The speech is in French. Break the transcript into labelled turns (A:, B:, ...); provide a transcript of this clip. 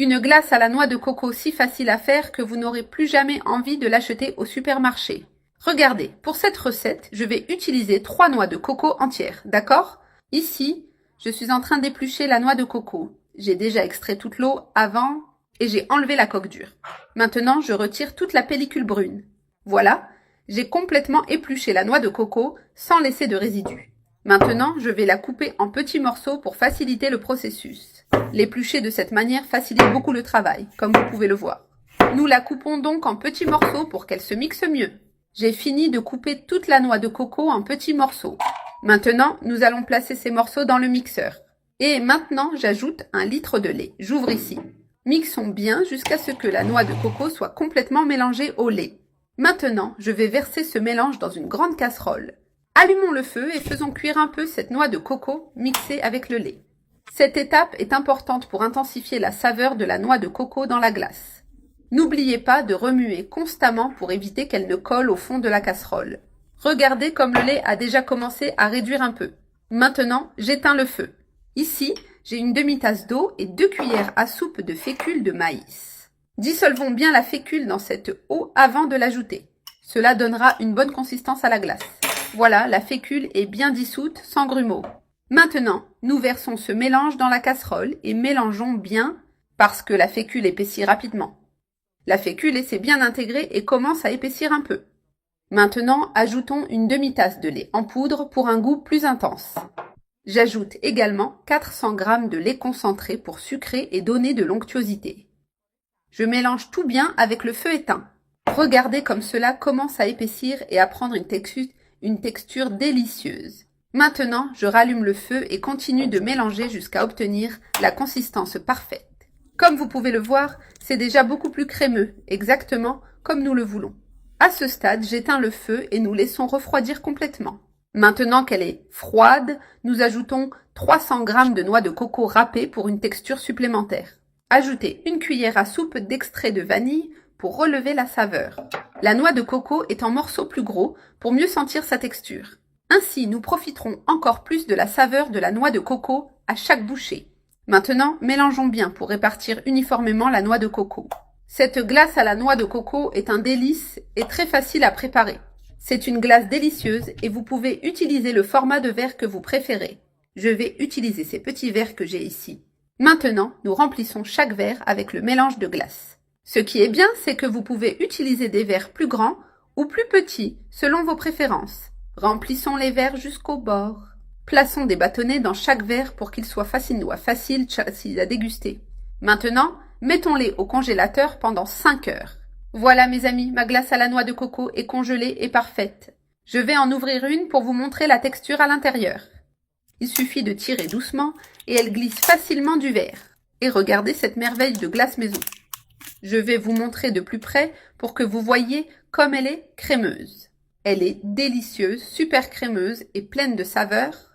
A: Une glace à la noix de coco si facile à faire que vous n'aurez plus jamais envie de l'acheter au supermarché. Regardez, pour cette recette, je vais utiliser 3 noix de coco entières, d'accord? Ici, je suis en train d'éplucher la noix de coco. J'ai déjà extrait toute l'eau avant et j'ai enlevé la coque dure. Maintenant, je retire toute la pellicule brune. Voilà, j'ai complètement épluché la noix de coco sans laisser de résidus. Maintenant, je vais la couper en petits morceaux pour faciliter le processus. L'éplucher de cette manière facilite beaucoup le travail, comme vous pouvez le voir. Nous la coupons donc en petits morceaux pour qu'elle se mixe mieux. J'ai fini de couper toute la noix de coco en petits morceaux. Maintenant, nous allons placer ces morceaux dans le mixeur. Et maintenant, j'ajoute 1 litre de lait. J'ouvre ici. Mixons bien jusqu'à ce que la noix de coco soit complètement mélangée au lait. Maintenant, je vais verser ce mélange dans une grande casserole. Allumons le feu et faisons cuire un peu cette noix de coco mixée avec le lait. Cette étape est importante pour intensifier la saveur de la noix de coco dans la glace. N'oubliez pas de remuer constamment pour éviter qu'elle ne colle au fond de la casserole. Regardez comme le lait a déjà commencé à réduire un peu. Maintenant, j'éteins le feu. Ici, j'ai une demi-tasse d'eau et 2 cuillères à soupe de fécule de maïs. Dissolvons bien la fécule dans cette eau avant de l'ajouter. Cela donnera une bonne consistance à la glace. Voilà, la fécule est bien dissoute, sans grumeaux. Maintenant, nous versons ce mélange dans la casserole et mélangeons bien parce que la fécule épaissit rapidement. La fécule s'est bien intégrée et commence à épaissir un peu. Maintenant, ajoutons une demi-tasse de lait en poudre pour un goût plus intense. J'ajoute également 400 g de lait concentré pour sucrer et donner de l'onctuosité. Je mélange tout bien avec le feu éteint. Regardez comme cela commence à épaissir et à prendre une texture délicieuse. Maintenant, je rallume le feu et continue de mélanger jusqu'à obtenir la consistance parfaite. Comme vous pouvez le voir, c'est déjà beaucoup plus crémeux, exactement comme nous le voulons. À ce stade, j'éteins le feu et nous laissons refroidir complètement. Maintenant qu'elle est froide, nous ajoutons 300 g de noix de coco râpées pour une texture supplémentaire. Ajoutez 1 cuillère à soupe d'extrait de vanille pour relever la saveur. La noix de coco est en morceaux plus gros pour mieux sentir sa texture. Ainsi, nous profiterons encore plus de la saveur de la noix de coco à chaque bouchée. Maintenant, mélangeons bien pour répartir uniformément la noix de coco. Cette glace à la noix de coco est un délice et très facile à préparer. C'est une glace délicieuse et vous pouvez utiliser le format de verre que vous préférez. Je vais utiliser ces petits verres que j'ai ici. Maintenant, nous remplissons chaque verre avec le mélange de glace. Ce qui est bien, c'est que vous pouvez utiliser des verres plus grands ou plus petits, selon vos préférences. Remplissons les verres jusqu'au bord. Plaçons des bâtonnets dans chaque verre pour qu'il soit facile à déguster. Maintenant, mettons-les au congélateur pendant 5 heures. Voilà mes amis, ma glace à la noix de coco est congelée et parfaite. Je vais en ouvrir une pour vous montrer la texture à l'intérieur. Il suffit de tirer doucement et elle glisse facilement du verre. Et regardez cette merveille de glace maison. Je vais vous montrer de plus près pour que vous voyiez comme elle est crémeuse. Elle est délicieuse, super crémeuse et pleine de saveurs.